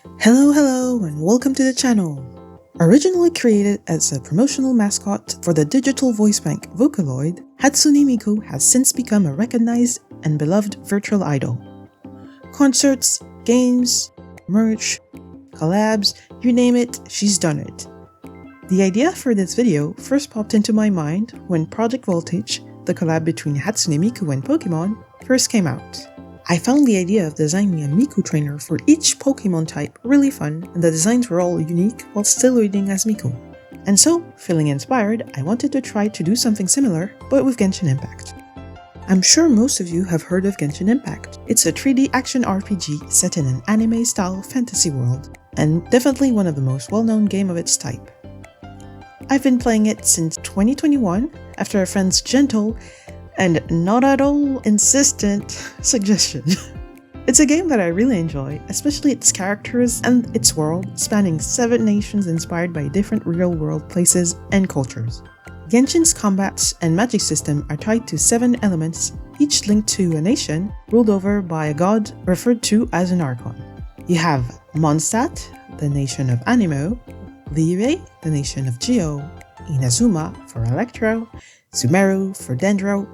Hello, and welcome to the channel. Originally created as a promotional mascot for the digital voice bank Vocaloid, Hatsune Miku has since become a recognized and beloved virtual idol. Concerts, games, merch, collabs, you name it, she's done it. The idea for this video first popped into my mind when Project Voltage, the collab between Hatsune Miku and Pokemon, first came out. I found the idea of designing a Miku trainer for each Pokemon type really fun, and the designs were all unique while still reading as Miku. And so, feeling inspired, I wanted to try to do something similar, but with Genshin Impact. I'm sure most of you have heard of Genshin Impact. It's a 3D action RPG set in an anime-style fantasy world, and definitely one of the most well-known game of its type. I've been playing it since 2021 after a friend's gentle and not at all insistent suggestion. It's a game that I really enjoy, especially its characters and its world, spanning 7 nations inspired by different real-world places and cultures. Genshin's combat and magic system are tied to 7 elements, each linked to a nation ruled over by a god referred to as an Archon. You have Mondstadt, the nation of Anemo, Liyue, the nation of Geo, Inazuma for Electro, Sumeru for Dendro,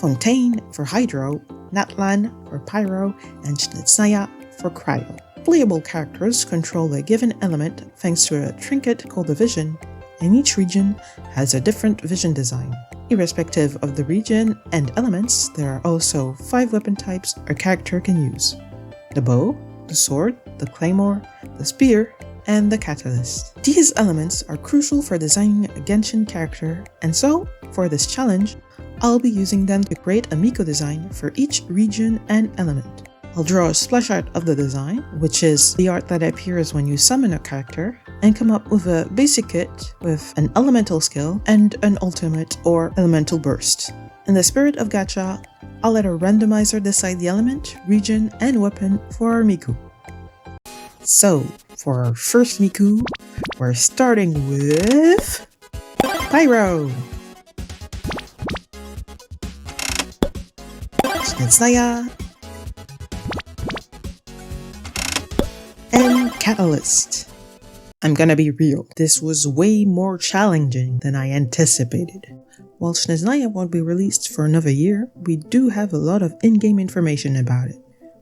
Fontaine for Hydro, Natlan for Pyro, and Snitsnaya for Cryo. Playable characters control a given element thanks to a trinket called a Vision, and each region has a different vision design. Irrespective of the region and elements, there are also 5 weapon types a character can use: the bow, the sword, the claymore, the spear, and the catalyst. These elements are crucial for designing a Genshin character, and so, for this challenge, I'll be using them to create a Miku design for each region and element. I'll draw a splash art of the design, which is the art that appears when you summon a character, and come up with a basic kit with an elemental skill and an ultimate or elemental burst. In the spirit of gacha, I'll let a randomizer decide the element, region, and weapon for our Miku. So, for our first Miku, we're starting with Pyro! Snitsnaya, and Catalyst. I'm gonna be real, this was way more challenging than I anticipated. While Snitsnaya won't be released for another year, we do have a lot of in-game information about it.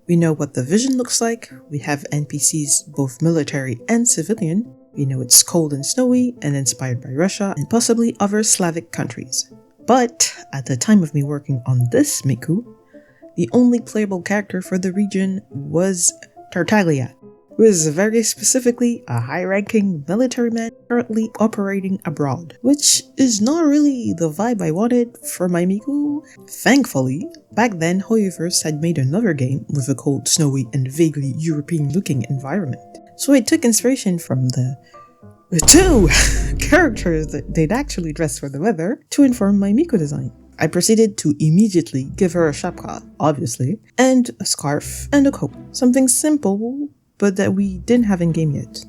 We know what the vision looks like, we have NPCs both military and civilian, we know it's cold and snowy and inspired by Russia and possibly other Slavic countries. But at the time of me working on this Miku, the only playable character for the region was Tartaglia, who is very specifically a high-ranking military man currently operating abroad, which is not really the vibe I wanted for my Miku. Thankfully, back then Hoyoverse had made another game with a cold, snowy, and vaguely European-looking environment. So I took inspiration from the 2 characters that they'd actually dressed for the weather to inform my Miku design. I proceeded to immediately give her a shapka, obviously, and a scarf and a coat. Something simple, but that we didn't have in game yet.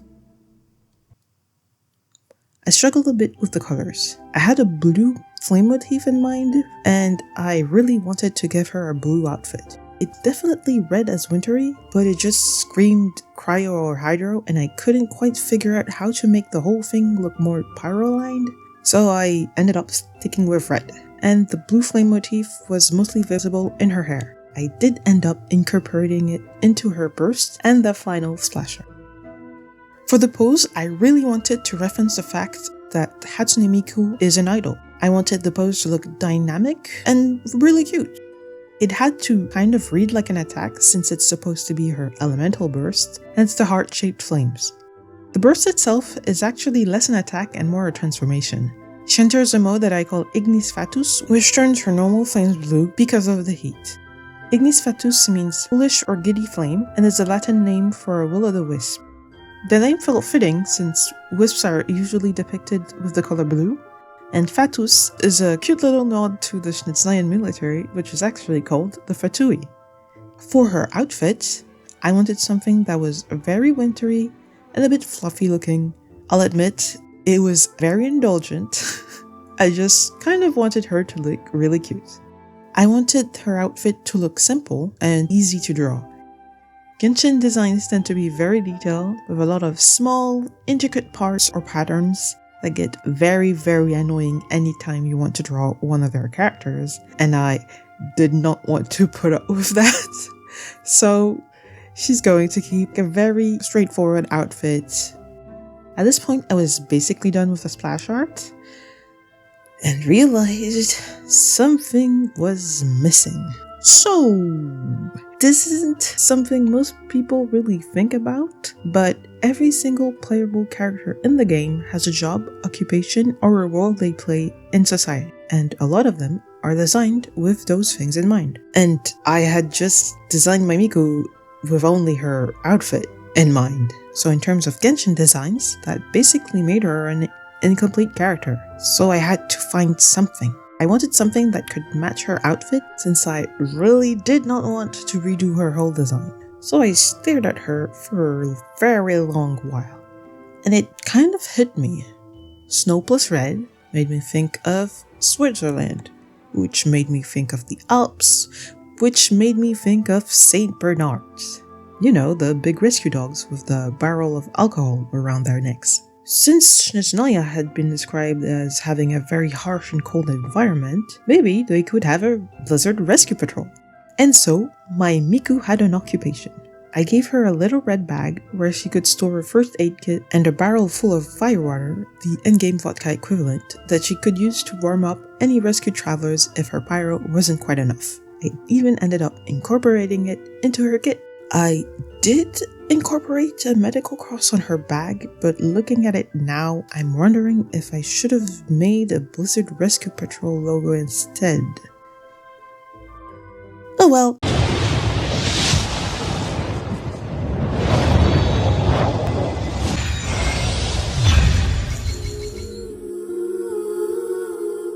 I struggled a bit with the colors. I had a blue flame motif in mind, and I really wanted to give her a blue outfit. It definitely read as wintry, but it just screamed Cryo or Hydro, and I couldn't quite figure out how to make the whole thing look more pyro-aligned, so I ended up sticking with red. And the blue flame motif was mostly visible in her hair. I did end up incorporating it into her burst and the final splasher. For the pose, I really wanted to reference the fact that Hatsune Miku is an idol. I wanted the pose to look dynamic and really cute. It had to kind of read like an attack since it's supposed to be her elemental burst, hence the heart-shaped flames. The burst itself is actually less an attack and more a transformation. She enters a mode that I call Ignis Fatuus, which turns her normal flames blue because of the heat. Ignis Fatuus means foolish or giddy flame and is a Latin name for a will-o'-the-wisp. The name felt fitting since wisps are usually depicted with the color blue, and Fatuus is a cute little nod to the Snitznayan military, which is actually called the Fatui. For her outfit, I wanted something that was very wintry and a bit fluffy looking. I'll admit, it was very indulgent. I just kind of wanted her to look really cute. I wanted her outfit to look simple and easy to draw. Genshin designs tend to be very detailed, with a lot of small, intricate parts or patterns that get very, very annoying anytime you want to draw one of their characters, and I did not want to put up with that. So she's going to keep a very straightforward outfit. At this point, I was basically done with the splash art and realized something was missing. So, this isn't something most people really think about, but every single playable character in the game has a job, occupation, or a role they play in society, and a lot of them are designed with those things in mind. And I had just designed my Miku with only her outfit in mind. So in terms of Genshin designs, that basically made her an incomplete character. So I had to find something. I wanted something that could match her outfit, since I really did not want to redo her whole design. So I stared at her for a very long while. And it kind of hit me. Snow plus red made me think of Switzerland, which made me think of the Alps, which made me think of Saint Bernards. You know, the big rescue dogs with the barrel of alcohol around their necks. Since Snezhnaya had been described as having a very harsh and cold environment, maybe they could have a blizzard rescue patrol. And so, my Miku had an occupation. I gave her a little red bag where she could store a first aid kit and a barrel full of firewater, the in-game vodka equivalent, that she could use to warm up any rescued travelers if her pyro wasn't quite enough. I even ended up incorporating it into her kit. I did incorporate a medical cross on her bag, but looking at it now, I'm wondering if I should have made a Blizzard Rescue Patrol logo instead. Oh well.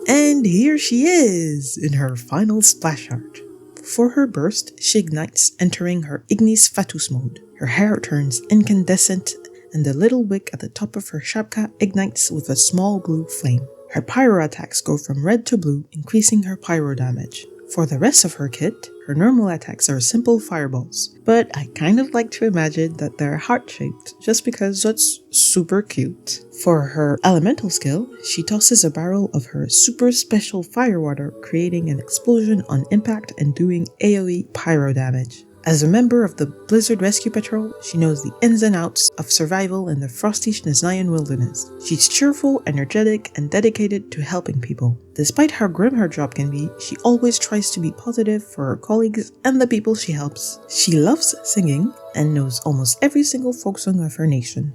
And here she is in her final splash art. For her burst, she ignites, entering her Ignis Fatuus mode. Her hair turns incandescent, and the little wick at the top of her shapka ignites with a small blue flame. Her pyro attacks go from red to blue, increasing her pyro damage. For the rest of her kit, her normal attacks are simple fireballs, but I kind of like to imagine that they're heart-shaped, just because that's super cute. For her elemental skill, she tosses a barrel of her super special firewater, creating an explosion on impact and doing AoE pyro damage. As a member of the Blizzard Rescue Patrol, she knows the ins and outs of survival in the frosty Snezhnayan wilderness. She's cheerful, energetic, and dedicated to helping people. Despite how grim her job can be, she always tries to be positive for her colleagues and the people she helps. She loves singing and knows almost every single folk song of her nation.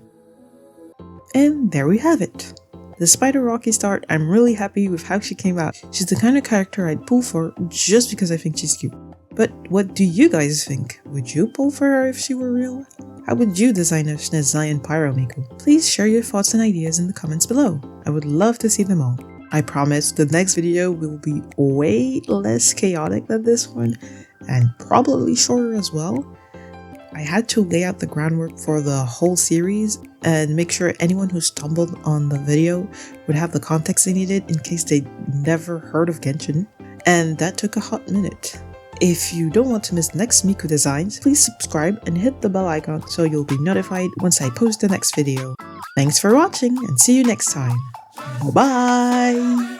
And there we have it. Despite a rocky start, I'm really happy with how she came out. She's the kind of character I'd pull for just because I think she's cute. But what do you guys think? Would you pull for her if she were real? How would you design a Snezhnayan Pyro Miku? Please share your thoughts and ideas in the comments below. I would love to see them all. I promise the next video will be way less chaotic than this one, and probably shorter as well. I had to lay out the groundwork for the whole series and make sure anyone who stumbled on the video would have the context they needed in case they'd never heard of Genshin, and that took a hot minute. If you don't want to miss next Miku designs, please subscribe and hit the bell icon so you'll be notified once I post the next video. Thanks for watching and see you next time. Bye!